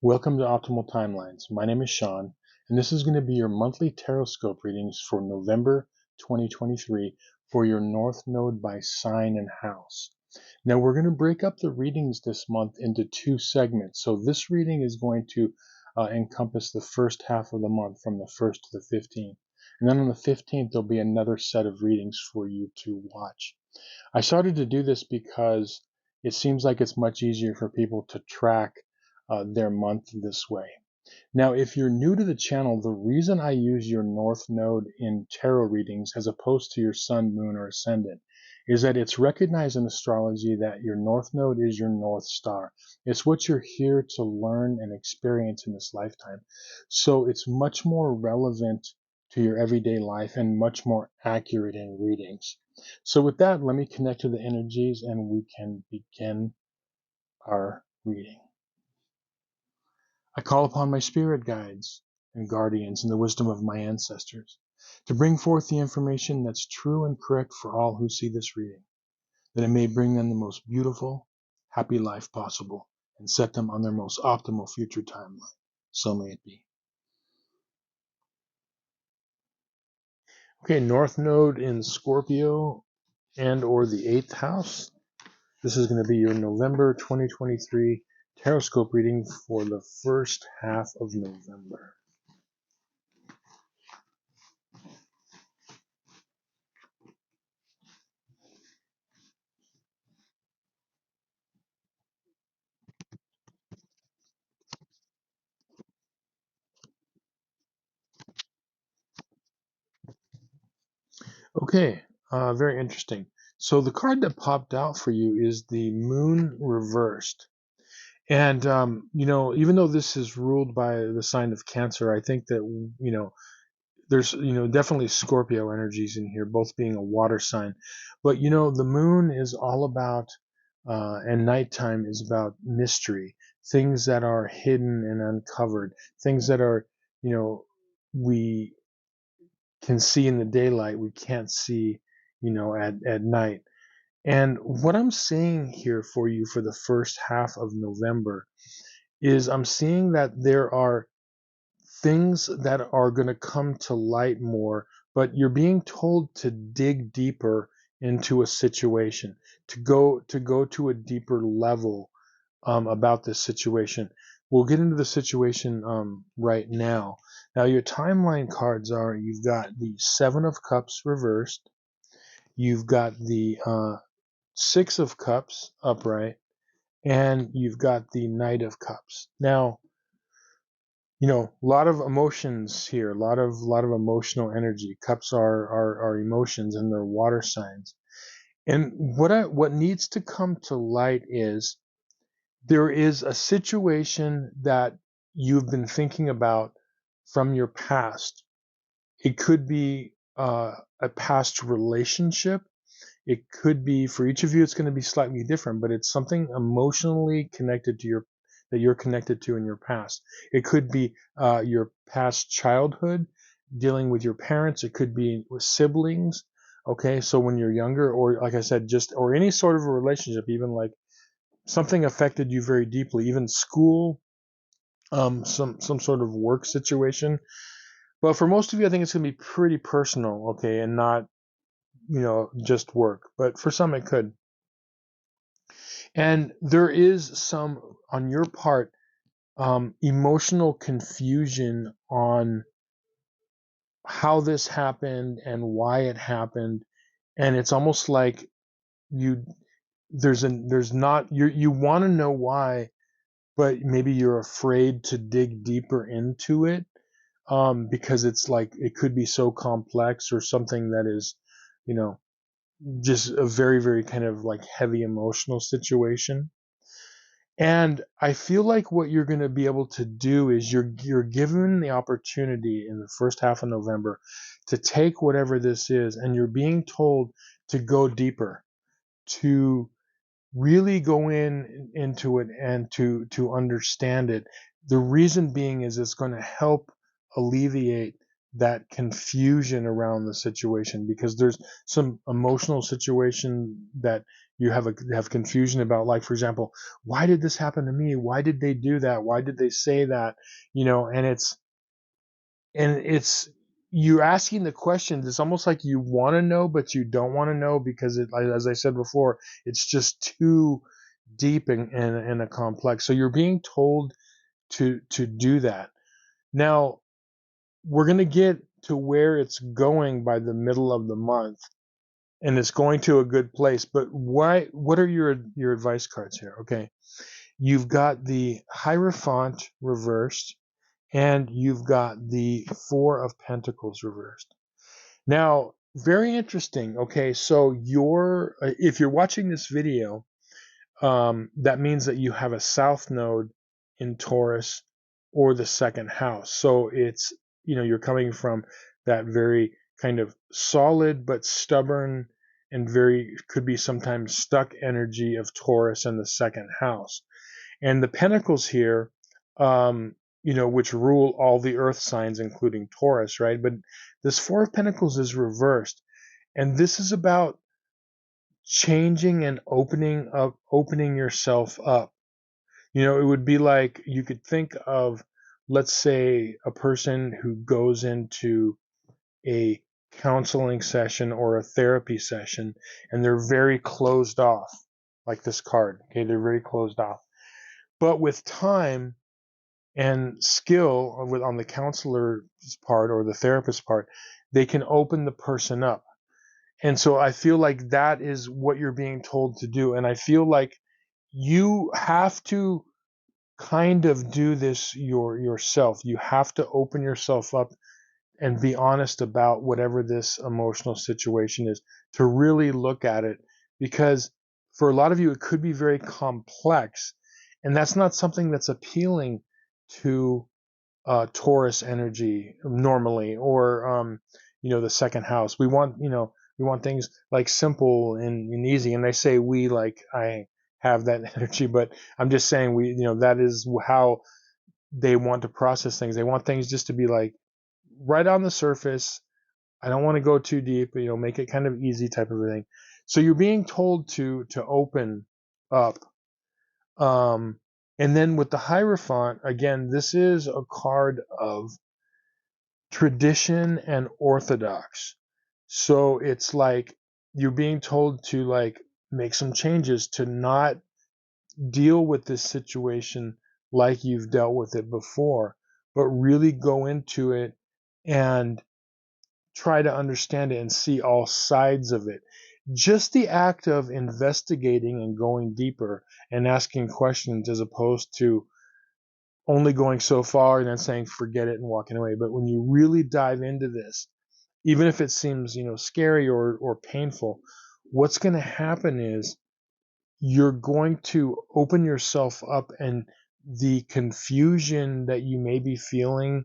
Welcome to Optimal Timelines. My name is Sean, and this is going to be your monthly Tarotscope readings for November 2023 for your North Node by sign and house. Now, we're going to break up the readings this month into two segments. So, this reading is going to encompass the first half of the month from the 1st to the 15th. And then on the 15th, there'll be another set of readings for you to watch. I started to do this because it seems like it's much easier for people to track their month this way. Now, if you're new to the channel, the reason I use your North Node in tarot readings as opposed to your Sun, Moon, or Ascendant is that it's recognized in astrology that your North Node is your North Star. It's what you're here to learn and experience in this lifetime. So it's much more relevant to your everyday life and much more accurate in readings. So with that, let me connect to the energies and we can begin our reading. I call upon my spirit guides and guardians and the wisdom of my ancestors to bring forth the information that's true and correct for all who see this reading, that it may bring them the most beautiful, happy life possible and set them on their most optimal future timeline. So may it be. Okay, North Node in Scorpio and or the 8th house. This is going to be your November 2023 Tarotscope reading for the first half of November. Okay, very interesting. So the card that popped out for you is the Moon reversed. And, even though this is ruled by the sign of Cancer, I think that, there's, definitely Scorpio energies in here, both being a water sign. But, the moon is all about, and nighttime is about mystery, things that are hidden and uncovered, things that are, we can see in the daylight, we can't see, at night. And what I'm seeing here for you for the first half of November is I'm seeing that there are things that are going to come to light more, but you're being told to dig deeper into a situation, to go to a deeper level about this situation. We'll get into the situation right now. Now, your timeline cards are you've got the Seven of Cups reversed, you've got the Six of Cups upright, and you've got the Knight of Cups. Now, a lot of emotions here, a lot of emotional energy. Cups are emotions and they're water signs. And what needs to come to light is there is a situation that you've been thinking about from your past. It could be a past relationship. It could be, for each of you, it's going to be slightly different, but it's something emotionally connected to that you're connected to in your past. It could be your past childhood, dealing with your parents. It could be with siblings. Okay, so when you're younger, or like I said, or any sort of a relationship, even like something affected you very deeply, even school, some sort of work situation. But for most of you, I think it's going to be pretty personal, okay, and not just work. But for some, it could. And there is some, on your part, emotional confusion on how this happened and why it happened. And it's almost like you want to know why, but maybe you're afraid to dig deeper into it, because it's like it could be so complex or something that is, you know, just a very, very kind of like heavy emotional situation. And I feel like what you're going to be able to do is you're given the opportunity in the first half of November to take whatever this is, and you're being told to go deeper, to really go into it and to understand it. The reason being is it's going to help alleviate that confusion around the situation, because there's some emotional situation that you have confusion about, like for example, why did this happen to me, why did they do that, why did they say that, and it's you're asking the questions. It's almost like you want to know but you don't want to know, because as I said before, it's just too deep and a complex. So you're being told to do that. Now we're going to get to where it's going by the middle of the month, and it's going to a good place. But what are your advice cards here? Okay, you've got the Hierophant reversed, and you've got the Four of Pentacles reversed. Now, very interesting. Okay, so if you're watching this video, that means that you have a South Node in Taurus or the second house. So it's, you're coming from that very kind of solid but stubborn and very could be sometimes stuck energy of Taurus in the second house. And the Pentacles here, which rule all the earth signs, including Taurus, right? But this Four of Pentacles is reversed. And this is about changing and opening yourself up. It would be like, you could think of, let's say, a person who goes into a counseling session or a therapy session, and they're very closed off, like this card. Okay, they're very closed off. But with time and skill on the counselor's part or the therapist's part, they can open the person up. And so I feel like that is what you're being told to do. And I feel like you have to kind of do this yourself. You have to open yourself up and be honest about whatever this emotional situation is, to really look at it, because for a lot of you it could be very complex, and that's not something that's appealing to Taurus energy normally, or the second house. We want things like simple and easy, and I say we, like I have that energy, but I'm just saying that is how they want to process things. They want things just to be like right on the surface. I don't want to go too deep, make it kind of easy type of a thing. So you're being told to open up. And then with the Hierophant, again, this is a card of tradition and orthodox. So it's like you're being told to like make some changes, to not deal with this situation like you've dealt with it before, but really go into it and try to understand it and see all sides of it. Just the act of investigating and going deeper and asking questions, as opposed to only going so far and then saying forget it and walking away. But when you really dive into this, even if it seems scary or painful, what's going to happen is you're going to open yourself up, and the confusion that you may be feeling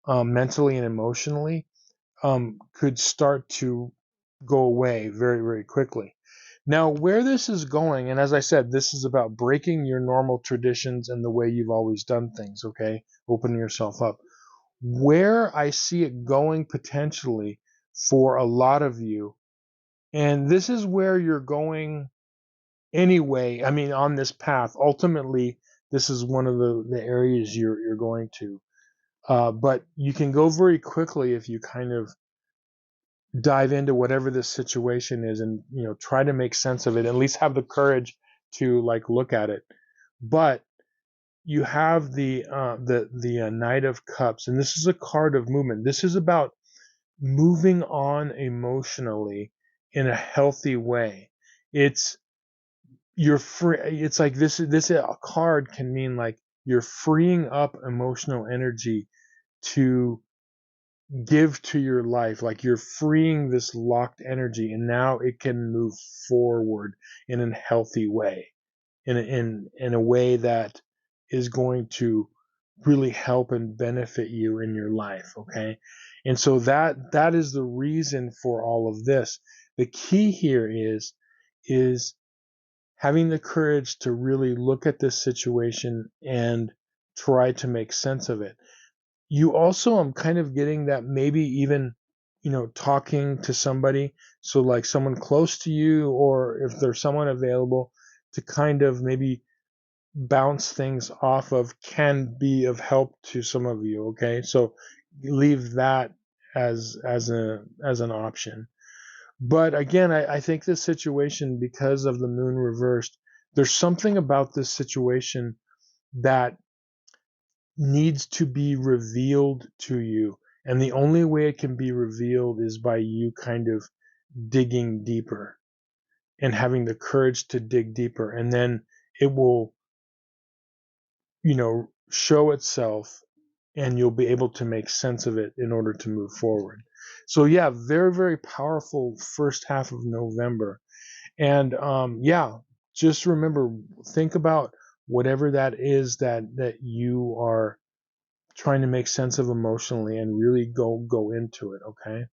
mentally and emotionally could start to go away very, very quickly. Now, where this is going, and as I said, this is about breaking your normal traditions and the way you've always done things, okay? Opening yourself up. Where I see it going potentially for a lot of you, and this is where you're going anyway, I mean, on this path, ultimately, this is one of the areas you're going to. But you can go very quickly if you kind of dive into whatever this situation is, and try to make sense of it, at least have the courage to like look at it. But you have the Knight of Cups, and this is a card of movement. This is about moving on emotionally in a healthy way. It's you're free. It's like this card can mean like you're freeing up emotional energy to give to your life, like you're freeing this locked energy, and now it can move forward in a healthy way, in a way that is going to really help and benefit you in your life. Okay, and so that is the reason for all of this. The key here is having the courage to really look at this situation and try to make sense of it. You also, I'm kind of getting that maybe even, talking to somebody, so like someone close to you, or if there's someone available to kind of maybe bounce things off of, can be of help to some of you. Okay, so leave that as an option. But again, I think this situation, because of the moon reversed, there's something about this situation that needs to be revealed to you. And the only way it can be revealed is by you kind of digging deeper and having the courage to dig deeper. And then it will, show itself, and you'll be able to make sense of it in order to move forward. So yeah, very, very powerful first half of November. And yeah, just remember, think about whatever that is that you are trying to make sense of emotionally, and really go into it. Okay,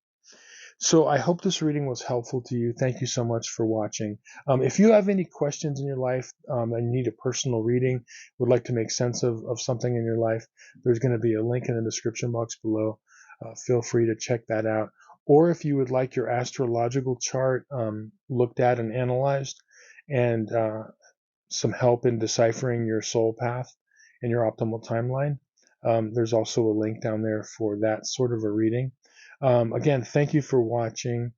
so I hope this reading was helpful to you. Thank you so much for watching. If you have any questions in your life, and you need a personal reading, would like to make sense of something in your life, there's going to be a link in the description box below. Feel free to check that out. Or if you would like your astrological chart looked at and analyzed, and some help in deciphering your soul path and your optimal timeline, there's also a link down there for that sort of a reading. Again, thank you for watching.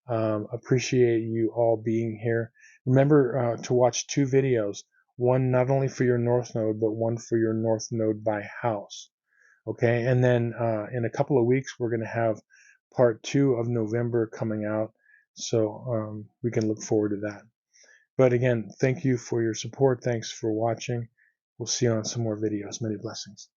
Appreciate you all being here. Remember to watch 2 videos, one not only for your north node, but one for your north node by house. Okay, and then in a couple of weeks, we're going to have part 2 of November coming out, so we can look forward to that. But again, thank you for your support. Thanks for watching. We'll see you on some more videos. Many blessings.